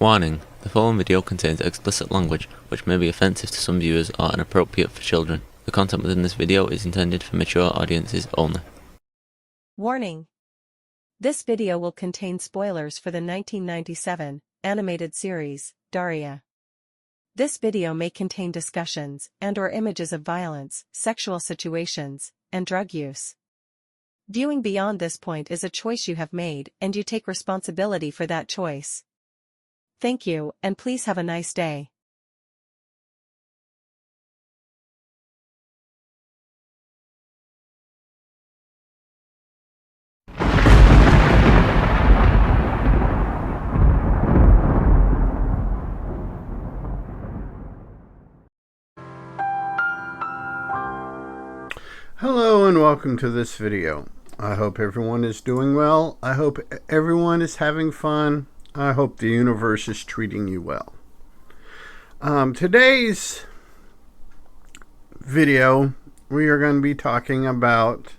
Warning: the following video contains explicit language which may be offensive to some viewers or inappropriate for children. The content within this video is intended for mature audiences only. Warning: this video will contain spoilers for the 1997 animated series, Daria. This video may contain discussions and/or images of violence, sexual situations, and drug use. Viewing beyond this point is a choice you have made, and you take responsibility for that choice. Thank you, and please have a nice day. Hello and welcome to this video. I hope everyone is doing well. I hope everyone is having fun. I hope the universe is treating you well. Today's video, we are going to be talking about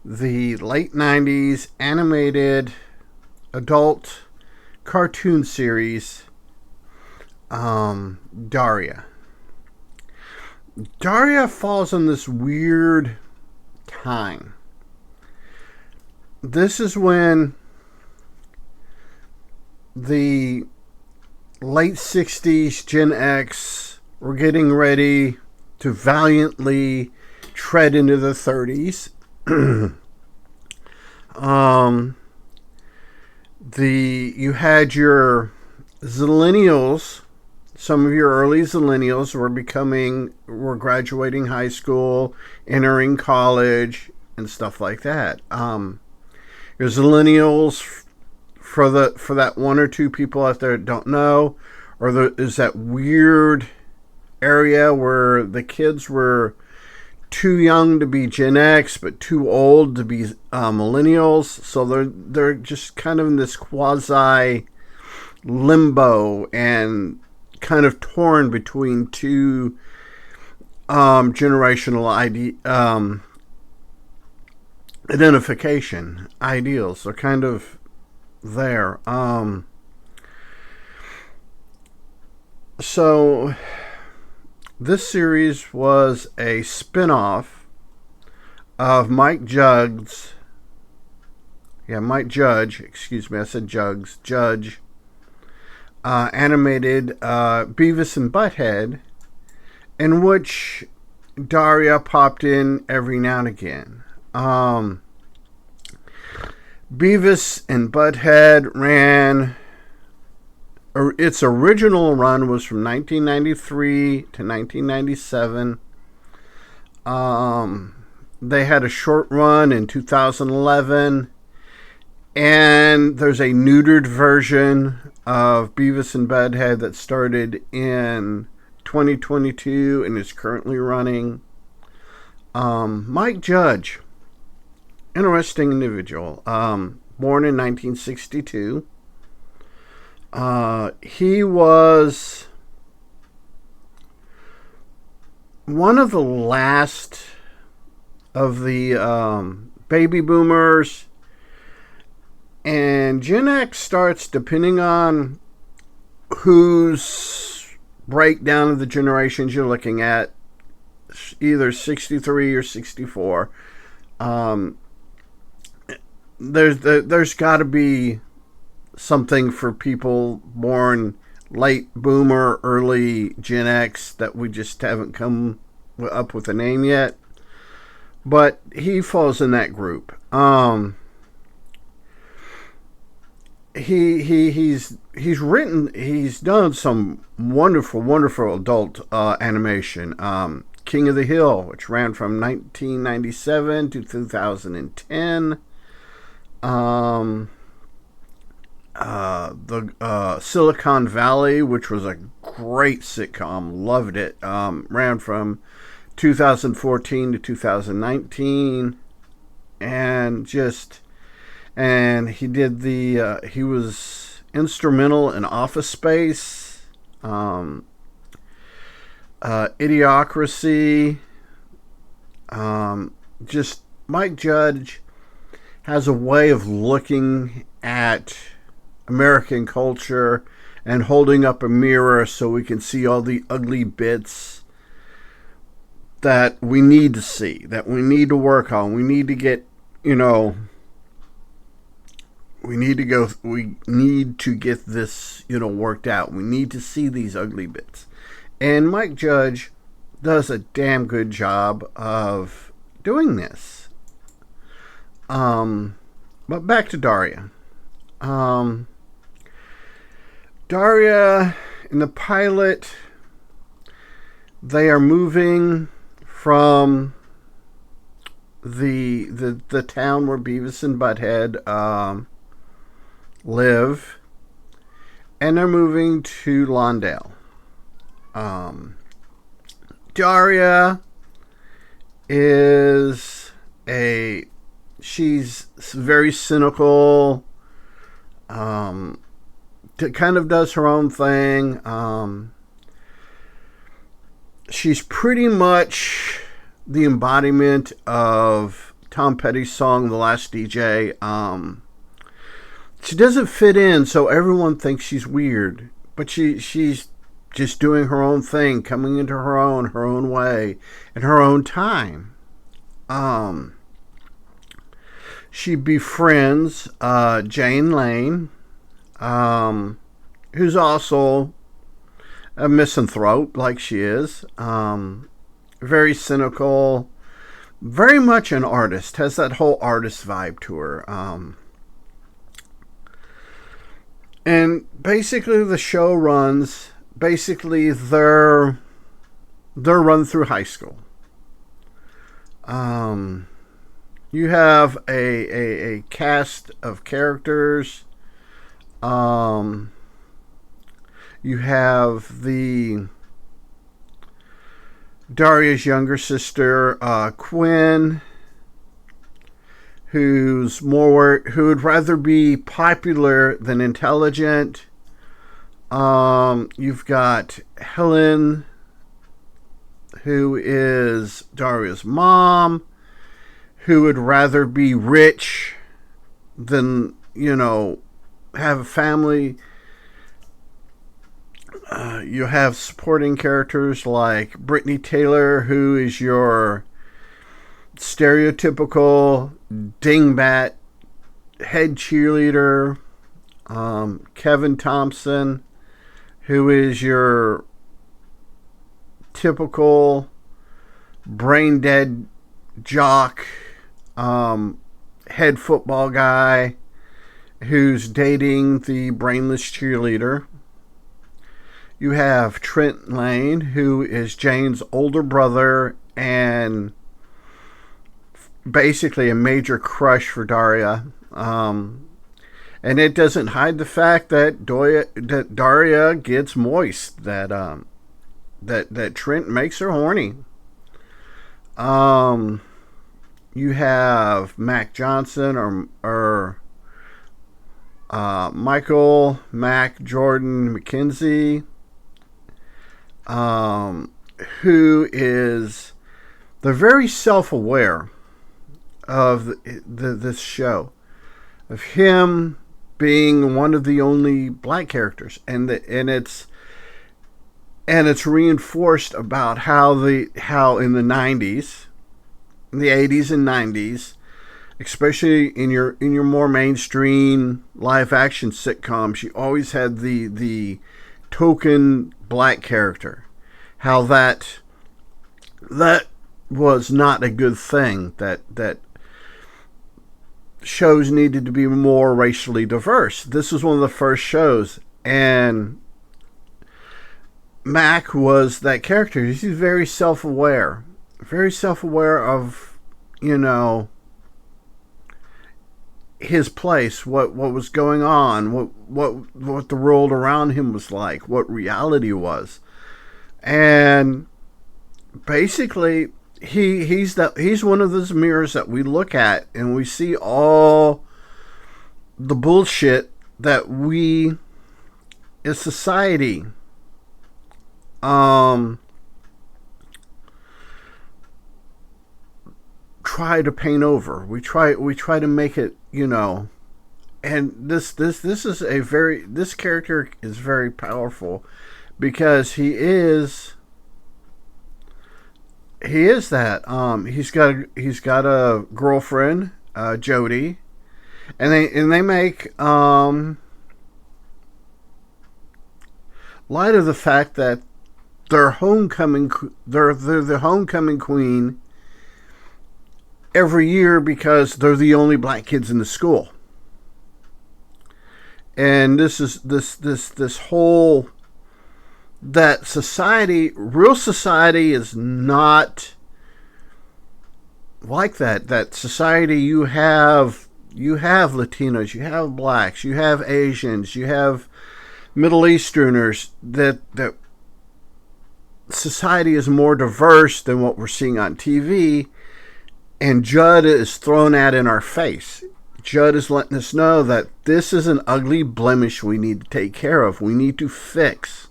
the late 90s animated adult cartoon series, Daria. Daria falls in this weird time. This is when the late 60s Gen X were getting ready to valiantly tread into the 30s. You had your Zillennials. Some of your early Zillennials were graduating high school, entering college, and stuff like that. Your Zillennials, for that one or two people out there that don't know, is that weird area where the kids were too young to be Gen X, but too old to be millennials. So they're just kind of in this quasi limbo and kind of torn between two generational identification ideals. They're kind of there. So this series was a spin-off of Mike Judge, animated Beavis and Butthead, in which Daria popped in every now and again. Beavis and Butthead its original run was from 1993 to 1997. They had a short run in 2011. And there's a neutered version of Beavis and Butthead that started in 2022 and is currently running. Mike Judge, interesting individual. Born in 1962. He was one of the last of the baby boomers. And Gen X starts, depending on whose breakdown of the generations you're looking at, either 63 or 64. There's got to be something for people born late boomer, early Gen X that we just haven't come up with a name yet. But he falls in that group. He's done some wonderful adult animation. King of the Hill, which ran from 1997 to 2010. The Silicon Valley, which was a great sitcom, loved it. Ran from 2014 to 2019, and he did he was instrumental in Office Space, Idiocracy. Mike Judge has a way of looking at American culture and holding up a mirror so we can see all the ugly bits that we need to see, that we need to work on. We need to get, we need to get this, worked out. We need to see these ugly bits. And Mike Judge does a damn good job of doing this. But back to Daria. Daria, in the pilot, they are moving from the town where Beavis and Butthead live, and they're moving to Lawndale. Daria is she's very cynical, kind of does her own thing. She's pretty much the embodiment of Tom Petty's song, The Last DJ. She doesn't fit in, so everyone thinks she's weird, but she's just doing her own thing, coming into her own way, in her own time. She befriends Jane Lane, who's also a misanthrope, like she is. Very cynical, very much an artist, has that whole artist vibe to her. And basically the show runs, they're run through high school. You have a cast of characters. You have Daria's younger sister, Quinn, who would rather be popular than intelligent. You've got Helen, who is Daria's mom, who would rather be rich than, have a family. You have supporting characters like Brittany Taylor, who is your stereotypical dingbat head cheerleader. Kevin Thompson, who is your typical brain dead jock, head football guy who's dating the brainless cheerleader. You have Trent Lane, who is Jane's older brother and basically a major crush for Daria. And it doesn't hide the fact that Daria gets moist, that Trent makes her horny. You have Mac Johnson or Michael Mac Jordan McKenzie, who is, they're very self-aware of this show, of him being one of the only black characters, and it's reinforced about how in the 90s, in the 80s and 90s, especially in your more mainstream live action sitcoms, you always had the token black character. How that was not a good thing. That shows needed to be more racially diverse. This was one of the first shows, and Mac was that character. He's very self-aware of, his place, what was going on, what the world around him was like, what reality was. And basically he's one of those mirrors that we look at and we see all the bullshit that we as society try to paint over. We try to make it, and this is a very, this character is very powerful because he is that he's got a girlfriend, Jody, and they make light of the fact that they're the homecoming queen every year because they're the only black kids in the school. And this whole, that society, real society is not like that. That society, you have Latinos, you have blacks, you have Asians, you have Middle Easterners. That society is more diverse than what we're seeing on TV, and Judd is thrown at in our face. Judd is letting us know that this is an ugly blemish we need to take care of. We need to fix.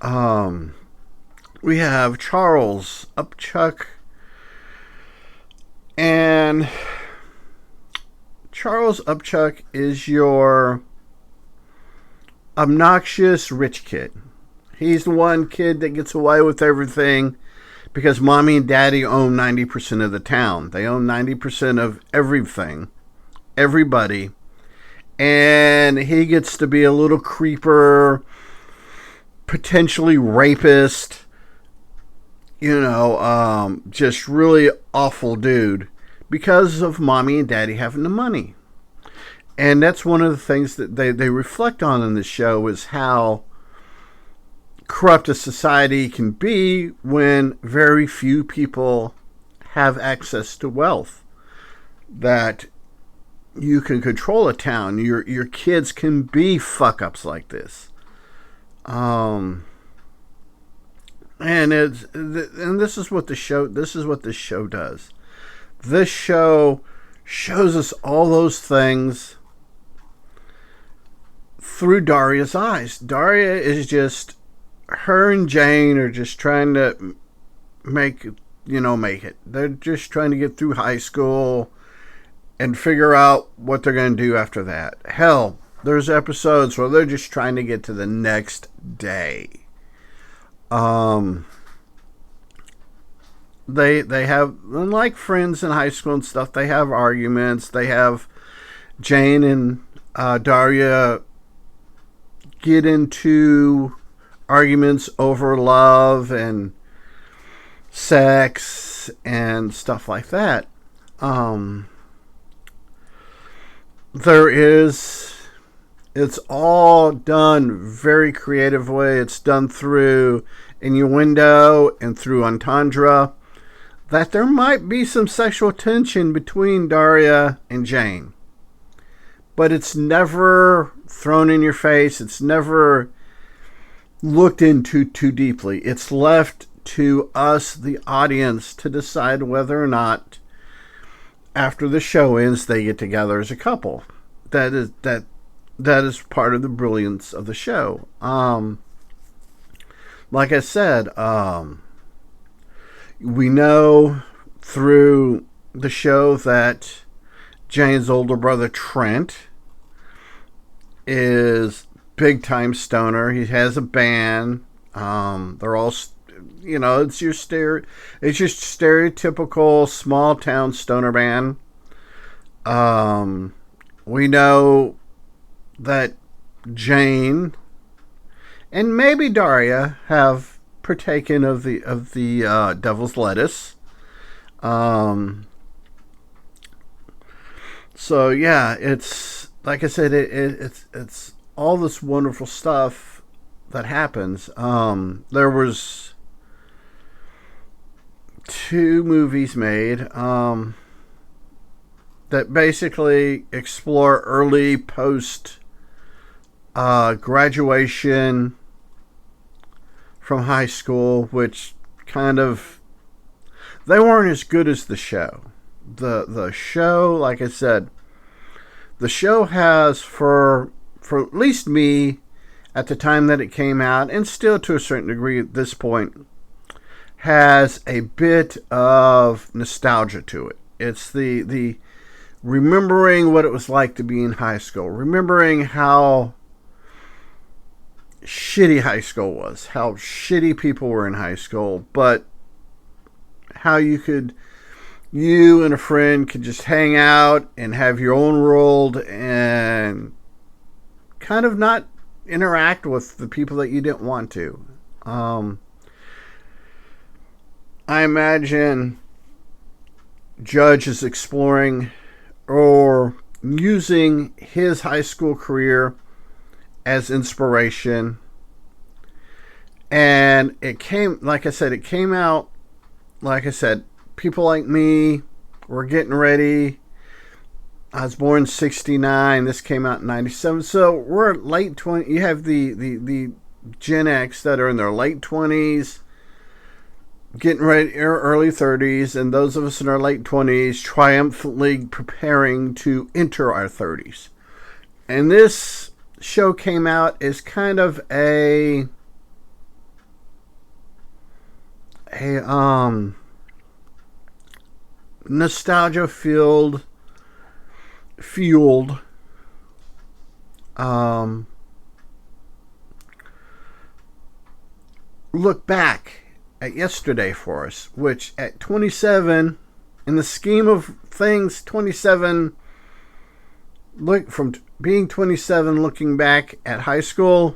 We have Charles Upchuck, and Charles Upchuck is your obnoxious rich kid. He's the one kid that gets away with everything because mommy and daddy own 90% of the town. They own 90% of everything, everybody. And he gets to be a little creeper, potentially rapist, just really awful dude because of mommy and daddy having the money. And that's one of the things that they reflect on in the show, is how corrupt a society can be when very few people have access to wealth. That you can control a town. Your kids can be fuck ups like this. And this is what the show does. This show shows us all those things through Daria's eyes. Daria is just, her and Jane are just trying to make it. They're just trying to get through high school and figure out what they're going to do after that. Hell, there's episodes where they're just trying to get to the next day. They have, like friends in high school and stuff, they have arguments. They have Jane and Daria get into arguments over love and sex and stuff like that. It's all done very creative way. It's done through innuendo and through entendre, that there might be some sexual tension between Daria and Jane. But it's never thrown in your face. It's never looked into too deeply. It's left to us, the audience, to decide whether or not, after the show ends, they get together as a couple. That is part of the brilliance of the show. Like I said, we know through the show that Jane's older brother Trent is big time stoner. He has a band. They're all, it's your stereotypical small town stoner band. We know that Jane and maybe Daria have partaken of the devil's lettuce. So yeah, it's like I said, it's all this wonderful stuff that happens. There was 2 movies made that basically explore early post graduation from high school, which kind of, they weren't as good as the show. The show, like I said, the show has, for at least me, at the time that it came out, and still to a certain degree at this point, has a bit of nostalgia to it. It's the remembering what it was like to be in high school, remembering how shitty high school was, how shitty people were in high school, but how you and a friend could just hang out and have your own world and kind of not interact with the people that you didn't want to. I imagine Judge is exploring or using his high school career as inspiration. And it came out, like I said, people like me were getting ready. I was born in 69. This came out in 97. So we're late 20. You have the Gen X that are in their late 20s, getting ready, early 30s, and those of us in our late 20s triumphantly preparing to enter our 30s. And this show came out as kind of a nostalgia fueled look back at yesterday for us, which at 27, in the scheme of things, 27, look from being 27, looking back at high school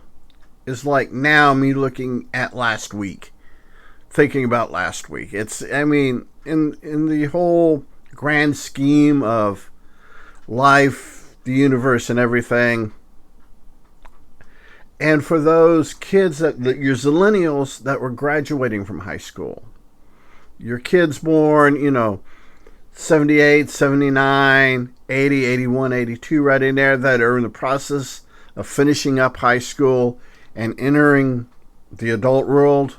is like now me looking at last week, thinking about last week. It's, I mean, in the whole grand scheme of life, the universe, and everything. And for those kids your zillennials that were graduating from high school, your kids born, 78, 79, 80, 81, 82, right in there, that are in the process of finishing up high school and entering the adult world.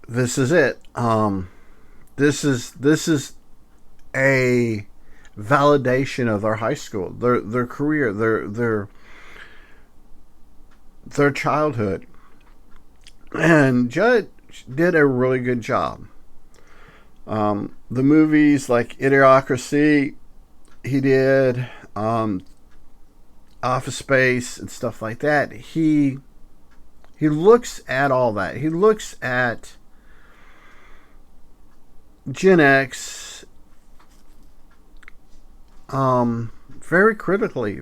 This is it. This is a validation of their high school, their career, their childhood. And Judge did a really good job. The movies like Idiocracy, he did, Office Space and stuff like that. He looks at all that. He looks at Gen X very critically.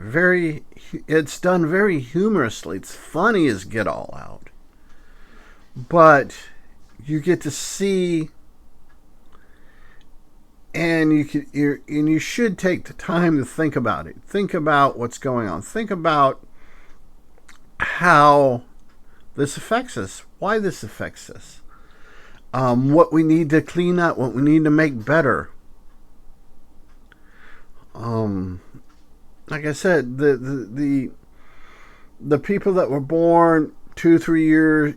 It's done very humorously. It's funny as get all out. But you get to see, and you should take the time to think about it. Think about what's going on. Think about how this affects us. Why this affects us. What we need to clean up. What we need to make better. Like I said, the people that were born 2-3 years,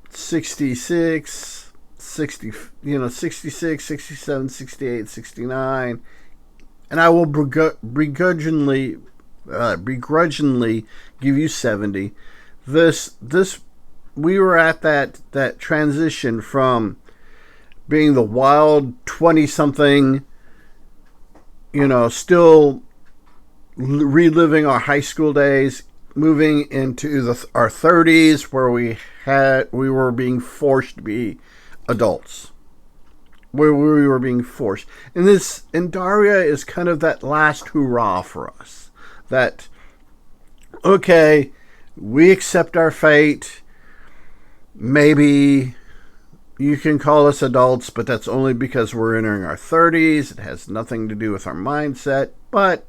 66, 66, 67, 68, 69, and I will begrudgingly give you 70. We were at that transition from being the wild 20-something, still reliving our high school days, moving into our 30s, where we were being forced to be adults, where we were being forced. And Daria is kind of that last hurrah for us. That, okay, we accept our fate. Maybe you can call us adults, but that's only because we're entering our 30s. It has nothing to do with our mindset. But,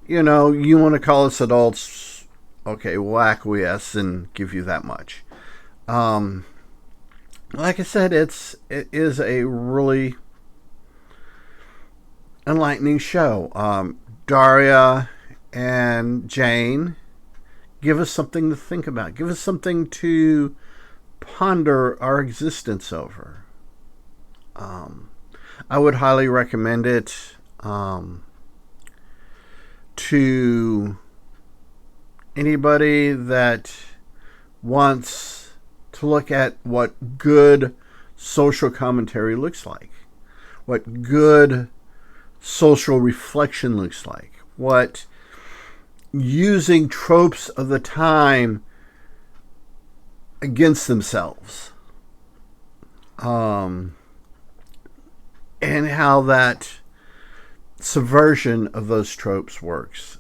you want to call us adults, okay, we'll acquiesce and give you that much. Like I said, it is a really enlightening show. Daria and Jane give us something to think about. Give us something to ponder our existence over. I would highly recommend it to anybody that wants to look at what good social commentary looks like. what good social reflection looks like, what using tropes of the time against themselves, and how that subversion of those tropes works.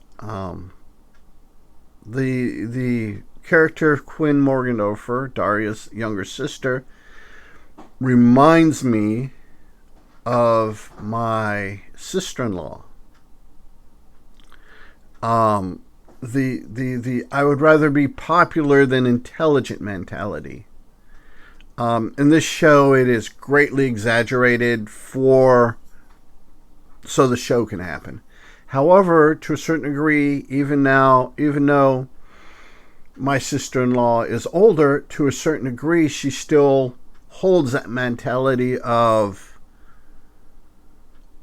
The character of Quinn Morgendorffer, Daria's younger sister, reminds me of my sister-in-law. The I would rather be popular than intelligent mentality. In this show, it is greatly exaggerated so the show can happen. However, to a certain degree, even though my sister-in-law is older, to a certain degree, she still holds that mentality of,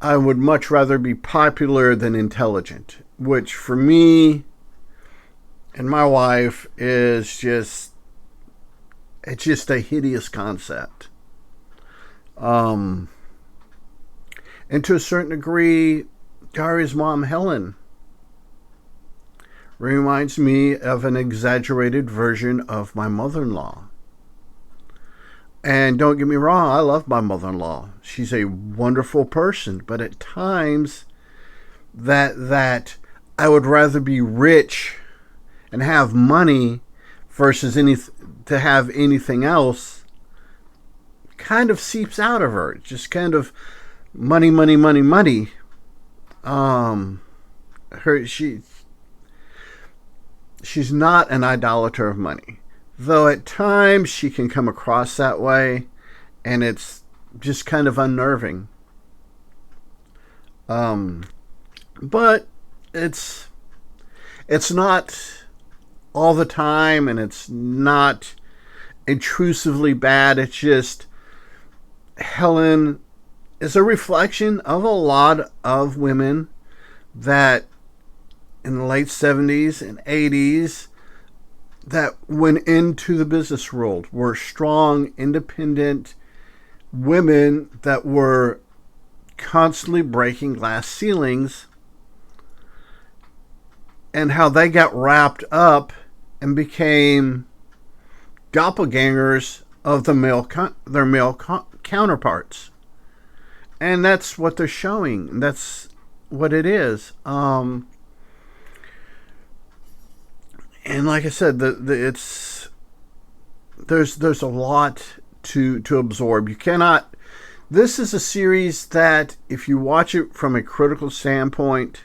I would much rather be popular than intelligent, which for me and my wife is just a hideous concept. And to a certain degree, Daria's mom, Helen, reminds me of an exaggerated version of my mother-in-law. And don't get me wrong, I love my mother-in-law. She's a wonderful person, but at times that I would rather be rich and have money versus to have anything else kind of seeps out of her. It's just kind of money. She's not an idolater of money, though at times she can come across that way, and it's just kind of unnerving. But it's not all the time, and it's not intrusively bad. It's just Helen is a reflection of a lot of women that in the late 70s and 80s that went into the business world, were strong, independent women that were constantly breaking glass ceilings, and how they got wrapped up and became doppelgangers of their male counterparts. And that's what they're showing. That's what it is. And like I said, there's a lot to absorb. You cannot. This is a series that, if you watch it from a critical standpoint,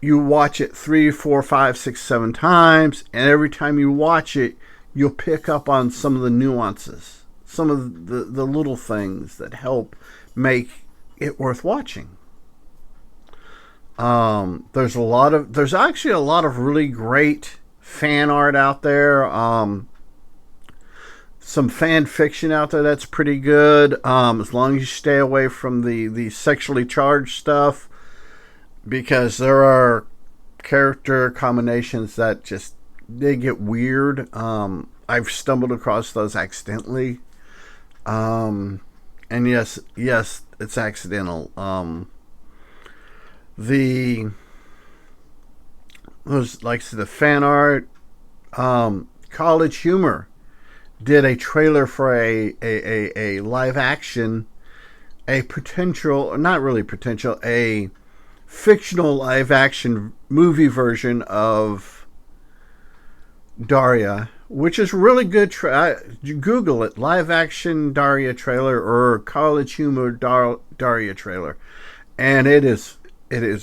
you watch it 3, 4, 5, 6, 7 times, and every time you watch it, you'll pick up on some of the nuances, some of the little things that help make it worth watching. There's actually a lot of really great fan art out there. Some fan fiction out there that's pretty good. As long as you stay away from the sexually charged stuff, because there are character combinations that they get weird. I've stumbled across those accidentally. And yes, it's accidental. The fan art, College Humor did a trailer for a live action, a fictional live action movie version of Daria, which is really good. Google it, live action Daria trailer or College Humor Daria trailer, and it is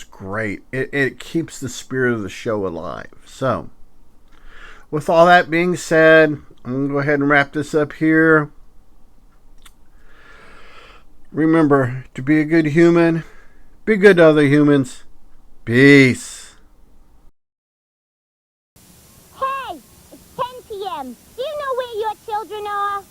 great. It keeps the spirit of the show alive. So, with all that being said, I'm going to go ahead and wrap this up here. Remember to be a good human. Be good to other humans. Peace. Hey, it's 10 p.m. Do you know where your children are?